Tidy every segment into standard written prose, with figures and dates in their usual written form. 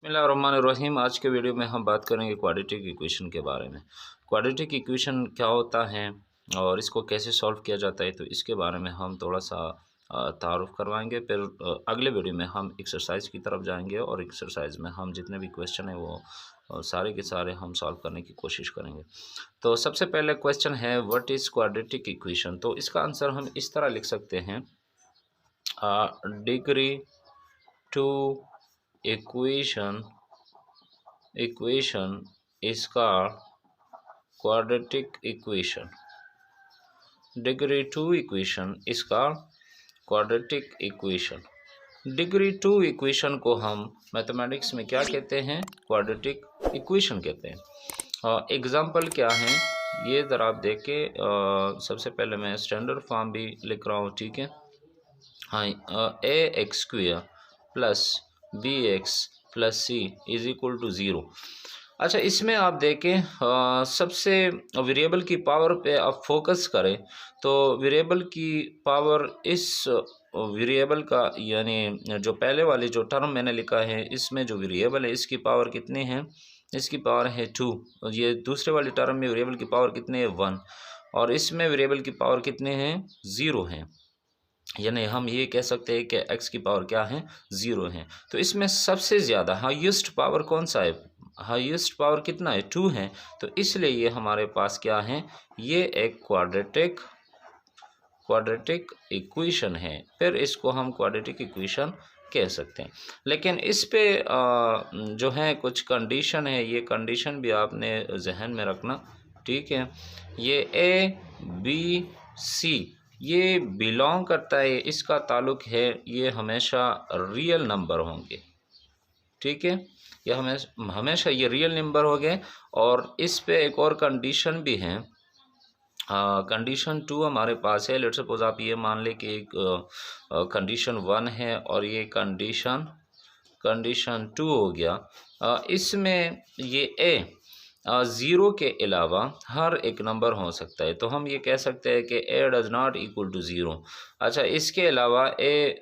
बिस्मिल्लाहिर्रहमानिर्रहीम। आज के वीडियो में हम बात करेंगे क्वाड्रेटिक इक्वेशन के बारे में। क्वाड्रेटिक इक्वेशन क्या होता है और इसको कैसे सॉल्व किया जाता है, तो इसके बारे में हम थोड़ा सा तारुफ करवाएंगे। फिर अगले वीडियो में हम एक्सरसाइज की तरफ जाएंगे और एक्सरसाइज में हम जितने भी क्वेश्चन हैं वो सारे के सारे हम सॉल्व करने की कोशिश करेंगे। तो सबसे पहले क्वेश्चन है व्हाट इज़ क्वाड्रेटिक इक्वेशन। तो इसका आंसर हम इस तरह लिख सकते हैं, degree two equation is called quadratic equation. Degree 2 equation is called quadratic equation. Degree 2 equation को हम मैथमेटिक्स में क्या कहते हैं? क्वाड्रेटिक इक्वेशन कहते हैं। एग्जाम्पल क्या है ये ज़रा आप देखें। सबसे पहले मैं स्टैंडर्ड फॉर्म भी लिख रहा हूँ, ठीक है। हाँ, a x square plus b x plus c is equal to zero. अच्छा, इसमें आप देखें सबसे वेरिएबल की पावर पे आप फोकस करें तो वेरिएबल की पावर इस वेरिएबल का, यानी जो पहले वाली जो टर्म मैंने लिखा है इसमें जो वेरिएबल है इसकी पावर कितनी है? इसकी पावर है 2। ये दूसरे वाली टर्म में वेरिएबल की पावर कितनी है? 1। और इसमें वेरिएबल की पावर कितने हैं? 0 हैं। यानी हम ये कह सकते हैं कि x की पावर क्या है? 0 है। तो इसमें सबसे ज़्यादा हाईएस्ट पावर कौन सा है? हाईएस्ट पावर कितना है? 2 है। तो इसलिए ये हमारे पास क्या है? ये एक क्वाड्रेटिक इक्वेशन है। फिर इसको हम क्वाड्रेटिक इक्वेशन कह सकते हैं। लेकिन इस पे जो है कुछ कंडीशन है, ये कंडीशन भी आपने जहन में रखना, ठीक है। ये ए बी सी ये बिलोंग करता है, इसका ताल्लुक़ है, ये हमेशा रियल नंबर होंगे, ठीक है। ये हमेशा ये रियल नंबर हो गए। और इस पे एक और कंडीशन भी है, कंडीशन 2 हमारे पास है। लेट्स सपोज आप ये मान लें कि एक कंडीशन 1 है और ये कंडीशन 2 हो गया। इसमें ये ए 0 के अलावा हर एक नंबर हो सकता है। तो हम ये कह सकते हैं कि ए डज़ नॉट इक्वल टू 0। अच्छा, इसके अलावा ए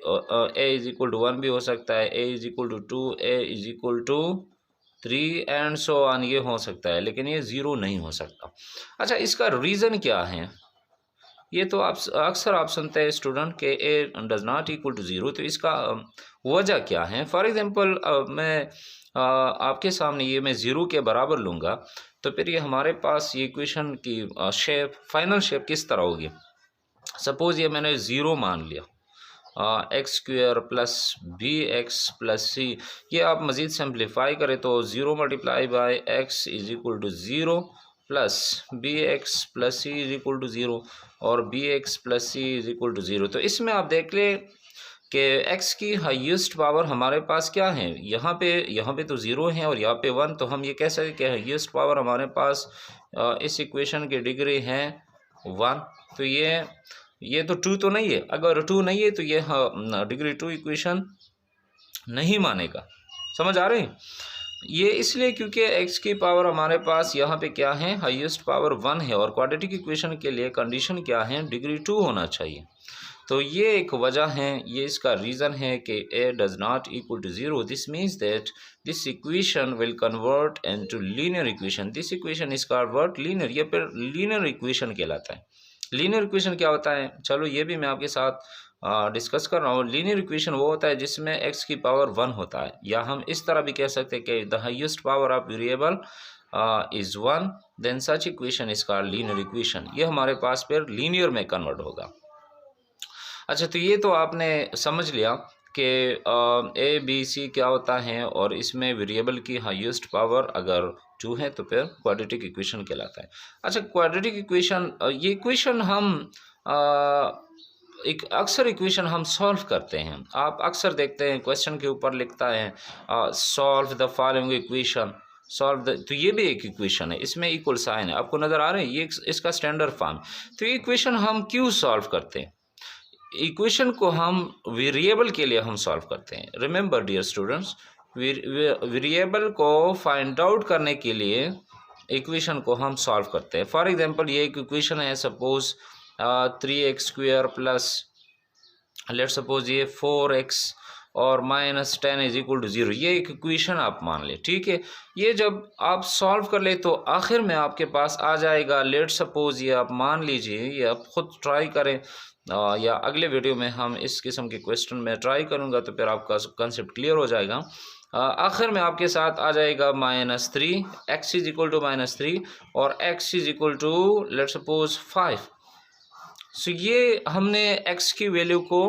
इज़ इक्वल टू 1 भी हो सकता है, A is equal to 2, A is equal to 3 and so on, ये हो सकता है, लेकिन ये 0 नहीं हो सकता। अच्छा, इसका रीज़न क्या है? ये तो आप अक्सर आप सुनते हैं स्टूडेंट के ए डज़ नॉट इक्वल टू 0, तो इसका वजह क्या है? फॉर एग्ज़ाम्पल मैं आपके सामने ये मैं 0 के बराबर लूँगा तो फिर ये हमारे पास ये इक्वेशन की शेप, फाइनल शेप किस तरह होगी? सपोज़ ये मैंने 0 मान लिया, x square plus b x plus c. ये आप मज़ीद सिंप्लीफाई करें तो 0 multiply by x is equal to 0 plus b x plus c is equal to 0 और b x plus c is equal to 0। तो इसमें आप देख लें कि x की हाईएस्ट पावर हमारे पास क्या है? यहाँ पे तो 0 है और यहाँ पे 1। तो हम ये कह सकते हैं कि हाईएस्ट पावर हमारे पास इस इक्वेशन की डिग्री है 1। तो ये तो 2 तो नहीं है। अगर 2 नहीं है तो ये डिग्री 2 इक्वेशन नहीं मानेगा। समझ आ रही? ये इसलिए क्योंकि x की पावर हमारे पास यहाँ पे क्या है? हाईएस्ट पावर 1 है और क्वाड्रेटिक इक्वेशन के लिए कंडीशन क्या है? डिग्री 2 होना चाहिए। तो ये एक वजह है, ये इसका रीज़न है कि a does not equal to 0। This means that this equation will convert into linear equation. This equation is called what? Linear. ये फिर लीनियर इक्वेशन कहलाता है। लीनियर इक्वेशन क्या होता है? चलो ये भी मैं आपके साथ डिस्कस कर रहा हूँ। लीनियर इक्वेशन वो होता है जिसमें x की पावर 1 होता है, या हम इस तरह भी कह सकते हैं कि the highest power of variable is 1, then such equation is called linear equation. ये हमारे पास फिर लीनियर में कन्वर्ट होगा। अच्छा, तो ये तो आपने समझ लिया कि ए बी सी क्या होता है और इसमें वेरिएबल की हाईएस्ट पावर अगर 2 है तो फिर क्वाड्रेटिक इक्वेशन कहलाता है। अच्छा, क्वाड्रेटिक इक्वेशन, ये इक्वेशन हम एक अक्सर इक्वेशन हम सॉल्व करते हैं। आप अक्सर देखते हैं क्वेश्चन के ऊपर लिखता है सॉल्व द फॉलोइंग इक्वेशन, तो ये भी एक इक्वेशन है, इसमें इक्वल साइन है, आपको नज़र आ रहे हैं? ये इसका स्टैंडर्ड फॉर्म। तो ये इक्वेशन हम क्यों सॉल्व करते हैं? इक्वेशन को हम वेरिएबल के लिए हम सॉल्व करते हैं। रिमेंबर डियर स्टूडेंट्स, वेरिएबल को फाइंड आउट करने के लिए इक्वेशन को हम सॉल्व करते हैं। फॉर एग्जांपल ये एक इक्वेशन है, suppose 3x square plus let's suppose ये 4x और -10 इज इक्वल टू 0, ये एक इक्वेशन आप मान लें, ठीक है। ये जब आप सॉल्व कर ले तो आखिर में आपके पास आ जाएगा, लेट सपोज ये आप मान लीजिए, ये आप खुद ट्राई करें या अगले वीडियो में हम इस किस्म के क्वेश्चन में ट्राई करूँगा तो फिर आपका कंसेप्ट क्लियर हो जाएगा। आखिर में आपके साथ आ जाएगा -3, x इज इक्वल टू -3 और x is equal to let suppose 5। So ये हमने x की वैल्यू को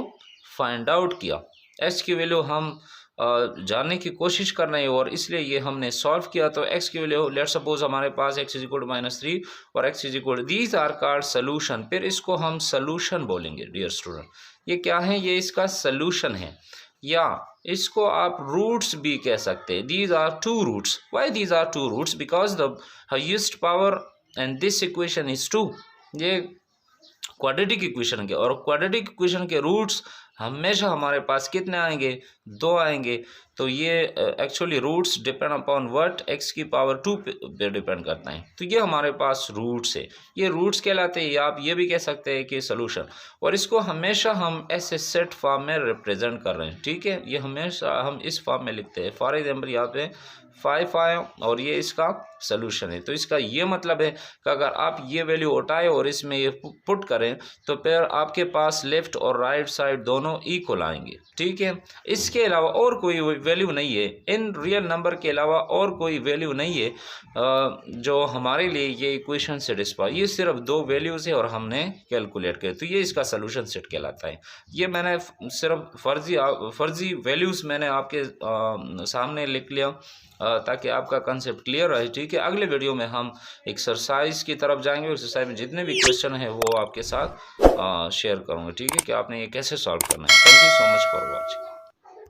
फाइंड आउट किया, x की वैल्यू हम जानने की कोशिश कर रहे हैं और इसलिए ये हमने सॉल्व किया। तो x की वैल्यू लेट सपोज हमारे पास x इज इक्वल टू -3 और x is equal, these are called solution. फिर इसको हम सॉल्यूशन बोलेंगे डियर स्टूडेंट। ये क्या है? ये इसका सॉल्यूशन है, या इसको आप रूट्स भी कह सकते हैं। These are two roots. Why these are two roots? Because the highest power and this equation is 2। ये क्वाड्रेटिक इक्वेशन के, और क्वाड्रेटिक इक्वेशन के रूट्स हमेशा हमारे पास कितने आएंगे? 2 आएंगे। तो ये actually roots depend upon what, x की पावर 2 पे डिपेंड करता है। तो ये हमारे पास रूट्स है, ये रूट्स कहलाते हैं, या आप ये भी कह सकते हैं कि सॉल्यूशन। और इसको हमेशा हम ऐसे सेट फॉर्म में रिप्रेजेंट कर रहे हैं, ठीक है। ये हमेशा हम इस फॉर्म में लिखते हैं। फॉर एग्जाम्पल यहाँ पे 5 आया और ये इसका सॉल्यूशन है। तो इसका ये मतलब है कि अगर आप ये वैल्यू उठाए और इसमें ये पुट करें तो फिर आपके पास लेफ्ट और राइट साइड दोनों इक्वल आएंगे, ठीक है। इसके अलावा और कोई वैल्यू नहीं है, इन रियल नंबर के अलावा और कोई वैल्यू नहीं है जो हमारे लिए ये इक्वेशन सेटिस्फाई। ये सिर्फ 2 वैल्यूज़ है और हमने कैलकुलेट किया, तो ये इसका सॉल्यूशन सेट कहलाता है। ये मैंने सिर्फ फर्जी वैल्यूज़ मैंने आपके सामने लिख लिया ताकि आपका कंसेप्ट क्लियर रहे, ठीक है। अगले वीडियो में हम एक्सरसाइज की तरफ जाएंगे। एक्सरसाइज में जितने भी क्वेश्चन है वो आपके साथ शेयर करूँगा, ठीक है, कि आपने ये कैसे सॉल्व करना है। Thank you so much for watching.